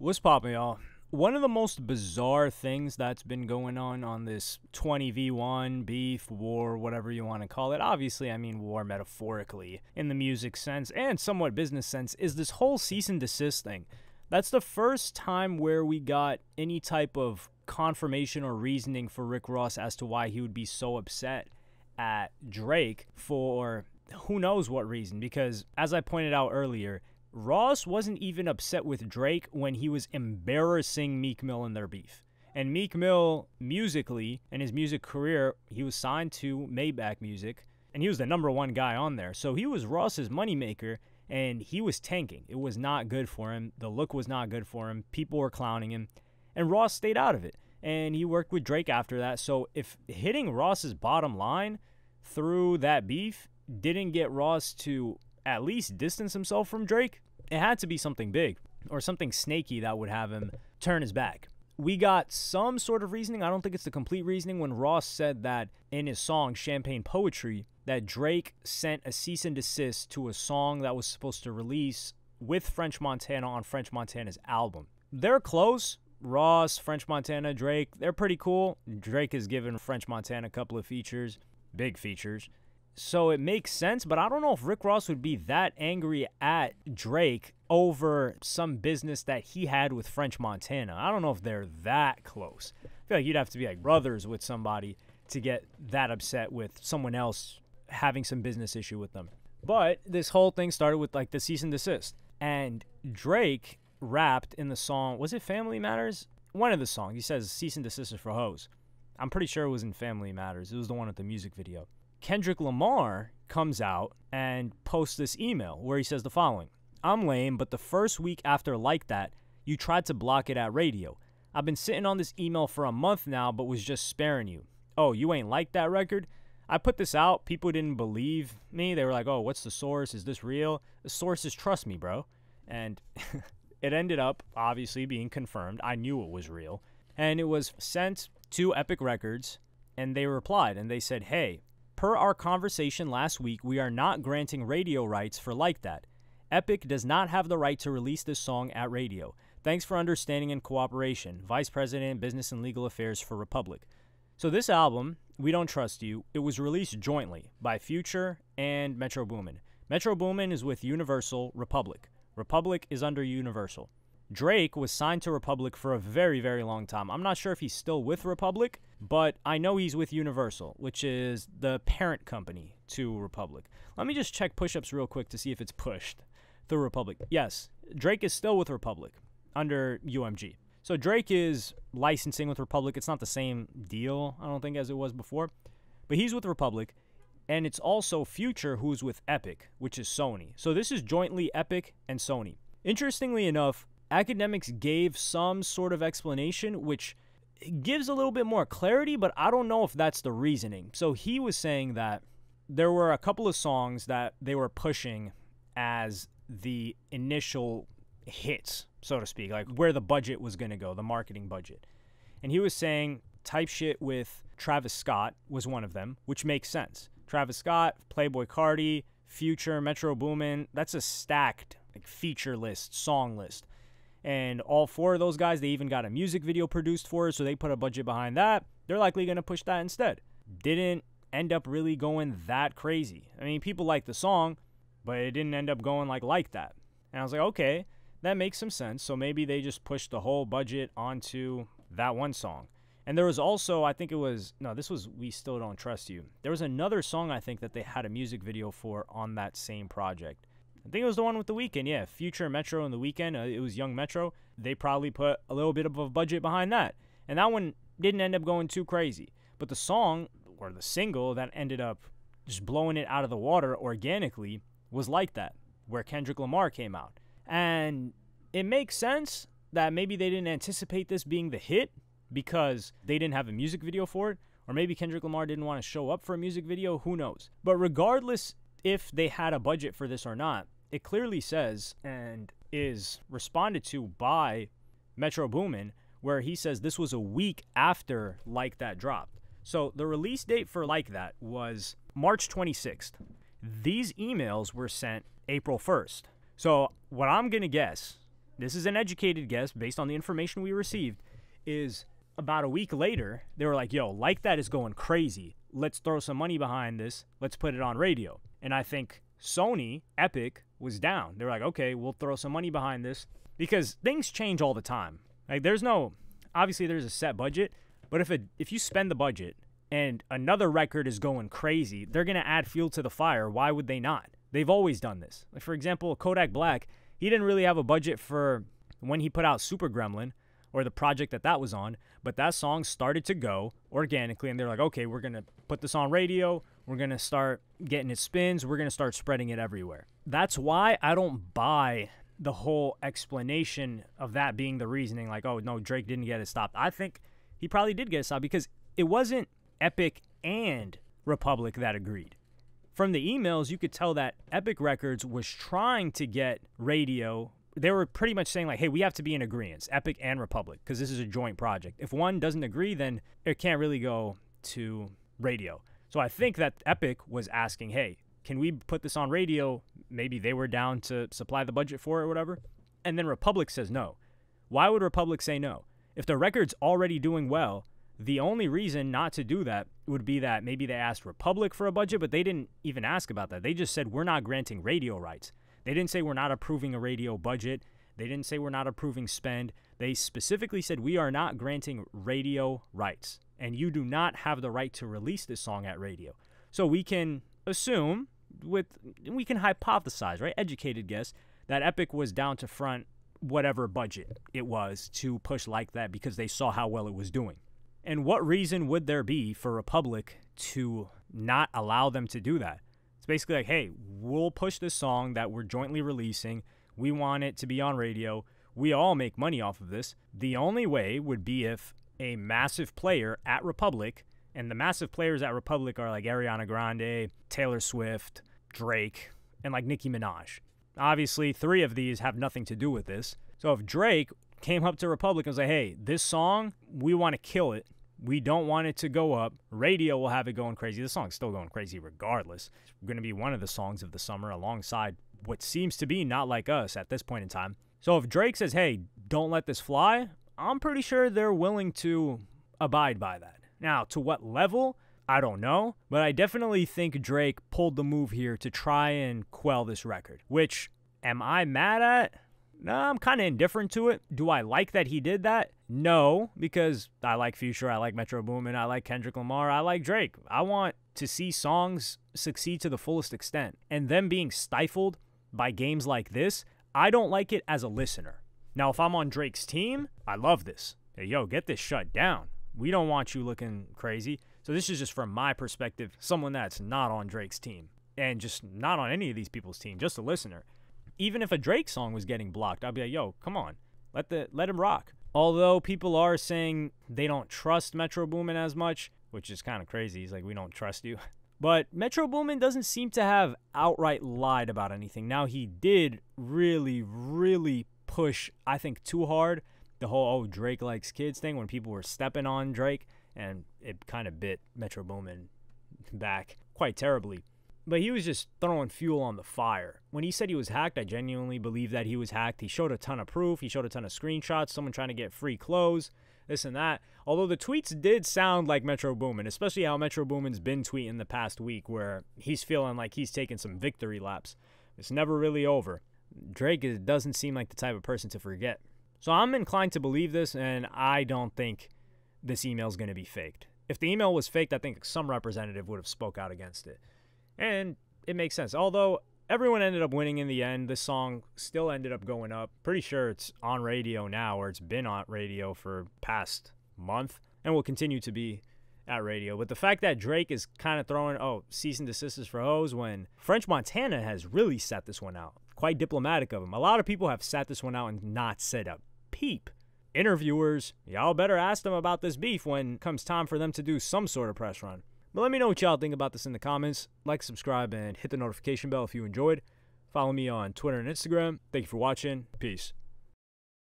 What's poppin', y'all? One of the most bizarre things that's been going on this 20v1 beef, war, whatever you want to call it, obviously I mean war metaphorically in the music sense and somewhat business sense, is this whole cease and desist thing. That's the first time where we got any type of confirmation or reasoning for Rick Ross as to why he would be so upset at Drake for who knows what reason, because as I pointed out earlier, Ross wasn't even upset with Drake when he was embarrassing Meek Mill in their beef. And Meek Mill, musically, in his music career, he was signed to Maybach Music, and he was the #1 guy on there. So he was Ross's moneymaker, and he was tanking. It was not good for him. The look was not good for him. People were clowning him, and Ross stayed out of it. And he worked with Drake after that. So if hitting Ross's bottom line through that beef didn't get Ross to at least distance himself from Drake, it had to be something big or something snaky that would have him turn his back. We got some sort of reasoning. I don't think it's the complete reasoning when Ross said that in his song Champagne Poetry that Drake sent a cease and desist to a song that was supposed to release with French Montana on French Montana's album. They're close. Ross, French Montana, Drake, they're pretty cool. Drake has given French Montana a couple of features, big features. So it makes sense, but I don't know if Rick Ross would be that angry at Drake over some business that he had with French Montana. I don't know if they're that close. I feel like you'd have to be like brothers with somebody to get that upset with someone else having some business issue with them. But this whole thing started with like the cease and desist. And Drake rapped in the song, was it Family Matters? One of the songs, he says cease and desist is for hoes. I'm pretty sure it was in Family Matters. It was the one with the music video. Kendrick Lamar comes out and posts this email where he says the following: I'm lame, but the first week after Like That, you tried to block it at radio. I've been sitting on this email for a month now, but was just sparing you. Oh, you ain't like that record? I put this out. People didn't believe me. They were like, oh, what's the source? Is this real? The source is trust me, bro. And it ended up obviously being confirmed. I knew it was real. And it was sent to Epic Records, and they replied, and they said, hey, per our conversation last week, we are not granting radio rights for Like That. Epic does not have the right to release this song at radio. Thanks for understanding and cooperation. Vice President, Business and Legal Affairs for Republic. So this album, We Don't Trust You, it was released jointly by Future and Metro Boomin. Metro Boomin is with Universal Republic. Republic is under Universal. Drake was signed to Republic for a very, very long time. I'm not sure if he's still with Republic, but I know he's with Universal, which is the parent company to Republic. Let me just check push-ups real quick to see if it's pushed through Republic. Yes, Drake is still with Republic under UMG. So Drake is licensing with Republic. It's not the same deal, I don't think, as it was before. But he's with Republic, and it's also Future who's with Epic, which is Sony. So this is jointly Epic and Sony. Interestingly enough, Academics gave some sort of explanation, which gives a little bit more clarity, but I don't know if that's the reasoning. So he was saying that there were a couple of songs that they were pushing as the initial hits, so to speak, like where the budget was going to go, the marketing budget. And he was saying Type Shit with Travis Scott was one of them, which makes sense. Travis Scott, Playboi Carti, Future, Metro Boomin, that's a stacked like feature list, song list. And all four of those guys, they even got a music video produced for it, so they put a budget behind that. They're likely going to push that instead. Didn't end up really going that crazy. I mean, people like the song, but it didn't end up going like that. And I was like, okay, that makes some sense. So maybe they just pushed the whole budget onto that one song. And there was also, I think it was, no, this was We Still Don't Trust You. There was another song, I think, that they had a music video for on that same project. I think it was the one with The Weeknd, yeah. Future, Metro, and The Weeknd. It was Young Metro. They probably put a little bit of a budget behind that. And that one didn't end up going too crazy. But the song, or the single, that ended up just blowing it out of the water organically was Like That, where Kendrick Lamar came out. And it makes sense that maybe they didn't anticipate this being the hit because they didn't have a music video for it. Or maybe Kendrick Lamar didn't want to show up for a music video. Who knows? But regardless if they had a budget for this or not, it clearly says and is responded to by Metro Boomin, where he says this was a week after Like That dropped. So the release date for Like That was March 26th. These emails were sent April 1st. So what I'm going to guess this is an educated guess based on the information we received, is about a week later, they were like, yo, Like That is going crazy. Let's throw some money behind this. Let's put it on radio. And I think Sony, Epic, was down. They were like, okay, we'll throw some money behind this. Because things change all the time. Like, obviously there's a set budget, but if you spend the budget and another record is going crazy, they're going to add fuel to the fire. Why would they not? They've always done this. Like, for example, Kodak Black, he didn't really have a budget for when he put out Super Gremlin or the project that was on, but that song started to go organically, and they're like, okay, we're going to put this on radio, we're going to start getting it spins, we're going to start spreading it everywhere. That's why I don't buy the whole explanation of that being the reasoning, like, oh, no, Drake didn't get it stopped. I think he probably did get it stopped because it wasn't Epic and Republic that agreed. From the emails, you could tell that Epic Records was trying to get radio. They were pretty much saying, like, hey, we have to be in agreement, Epic and Republic, because this is a joint project. If one doesn't agree, then it can't really go to radio. So I think that Epic was asking, hey, can we put this on radio? Maybe they were down to supply the budget for it or whatever. And then Republic says no. Why would Republic say no? If the record's already doing well, the only reason not to do that would be that maybe they asked Republic for a budget, but they didn't even ask about that. They just said, we're not granting radio rights. They didn't say we're not approving a radio budget. They didn't say we're not approving spend. They specifically said we are not granting radio rights, and you do not have the right to release this song at radio. So we can assume, we can hypothesize, right, educated guess, that Epic was down to front whatever budget it was to push Like That because they saw how well it was doing. And what reason would there be for Republic to not allow them to do that? It's basically like, hey, we'll push this song that we're jointly releasing. We want it to be on radio. We all make money off of this. The only way would be if a massive player at Republic, and the massive players at Republic are like Ariana Grande, Taylor Swift, Drake, and like Nicki Minaj. Obviously, 3 of these have nothing to do with this. So if Drake came up to Republic and was like, hey, this song, we want to kill it. We don't want it to go up. Radio will have it going crazy. The song's still going crazy regardless. It's going to be one of the songs of the summer alongside what seems to be Not Like Us at this point in time. So if Drake says, hey, don't let this fly, I'm pretty sure they're willing to abide by that. Now, to what level, I don't know, but I definitely think Drake pulled the move here to try and quell this record, which, am I mad at? No, I'm kind of indifferent to it. Do I like that he did that? No, because I like Future, I like Metro Boomin, I like Kendrick Lamar, I like Drake. I want to see songs succeed to the fullest extent. And them being stifled by games like this, I don't like it as a listener. Now, if I'm on Drake's team, I love this. Hey, yo, get this shut down. We don't want you looking crazy. So this is just from my perspective, someone that's not on Drake's team. And just not on any of these people's team, just a listener. Even if a Drake song was getting blocked, I'd be like, yo, come on, let him rock. Although people are saying they don't trust Metro Boomin as much, which is kind of crazy. He's like, we don't trust you. But Metro Boomin doesn't seem to have outright lied about anything. Now, he did really, really push, I think, too hard the whole, oh, Drake likes kids thing when people were stepping on Drake, and it kind of bit Metro Boomin back quite terribly. But he was just throwing fuel on the fire. When he said he was hacked, I genuinely believe that he was hacked. He showed a ton of proof. He showed a ton of screenshots, someone trying to get free clothes, this and that. Although the tweets did sound like Metro Boomin, especially how Metro Boomin's been tweeting the past week where he's feeling like he's taking some victory laps. It's never really over. Drake doesn't seem like the type of person to forget. So I'm inclined to believe this, and I don't think this email is going to be faked. If the email was faked, I think some representative would have spoke out against it. And it makes sense. Although everyone ended up winning in the end, this song still ended up going up. Pretty sure it's on radio now, or it's been on radio for past month, and will continue to be at radio. But the fact that Drake is kind of throwing, cease and desist for hoes, when French Montana has really sat this one out. Quite diplomatic of him. A lot of people have sat this one out and not said a peep. Interviewers, y'all better ask them about this beef when it comes time for them to do some sort of press run. But let me know what y'all think about this in the comments. Like, subscribe, and hit the notification bell if you enjoyed. Follow me on Twitter and Instagram. Thank you for watching. Peace.